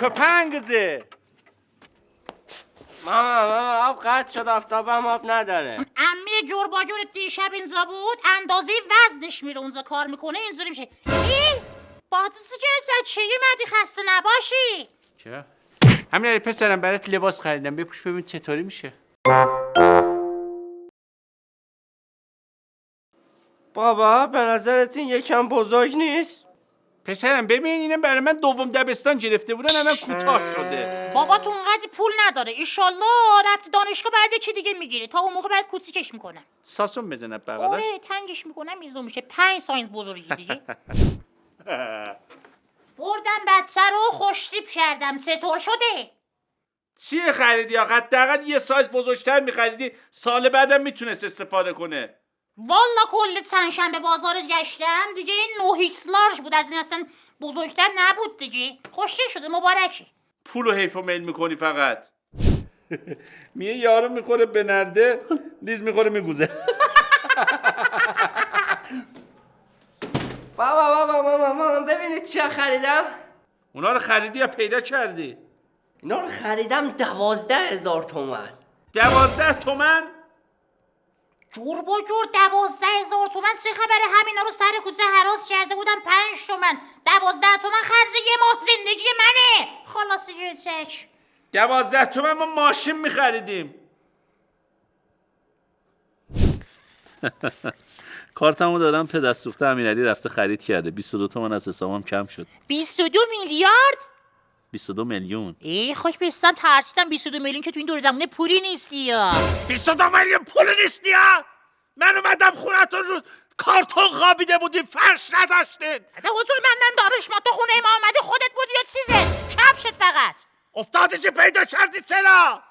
کپنگزه. ماما آب قطع شد، آفتابم آب نداره. عمه جور با جور دیشب اینجا بود، اندازه وزنش میره اونجا کار میکنه، اینجوری میشه. باتیسی که چه مدی خسته نباشی؟ چرا؟ همین پسرم برات لباس خریدم، بپوش ببین چطوری میشه. بابا به نظرت این یکم بزرگ نیست؟ پسرم ببین اینم برای من دوم دبستان گرفته بودن، الان کوتاه شده. بابا تو اونقدر پول نداره، ایشالله رفتی دانشگاه بعد چی دیگه میگیری، تا اون موقع برات کوچیکش میکنم. ساسون بزنه بغلش. آره تنگش میکنم میزون میشه 5 ساینس بزرگی دیگه. بردم بچه رو خوشتیپ کردم، چطور شده؟ چیه خریدی آقا؟ حداقل یه سایز بزرگتر میخریدی، سال بعدم میتونست استفاده کنه. والا کل چندشنبه بازارش گشتم دیگه، این 9 لارج بود، از این اصلا بزرگتر نبود دیگه. خوشتیپ شده، مبارکی. پولو حیف و میل میکنی فقط. میه یارو میخوره به نرده، لیز میخوره میگوزه. بابا ببینید چیا خریدم؟ اونا رو خریدی یا پیدا کردی؟ اینا رو خریدم 12,000 تومان. 12 تومن؟ جور با جور 12,000 تومن چه خبره؟ همینا رو سر کوچه هراس کرده بودم 5 تومن. 12 تومن خرج یه ماه زندگی منه. خلاصی جور چک. 12 تومن ما ماشین میخریدیم. کارتمو دادم پدر سوخته امیرعلی رفته خرید کرده. 22 تومن از حسابم کم شد. 22 میلیارد؟ 22 میلیون. ای خوش بستم، ترسیدم 22 میلیون که تو این دور زمونه پولی نیستی یا 22 میلیون پول نیستی ها؟ من اومدم خونتون رو کارتون خوابیده بودی، فرش نداشتین. حضور من دانشمند تو خونه ما آمده، خودت بودی یا چیزه؟ کفشت فقط افتاده چه پیدا کردی چرا؟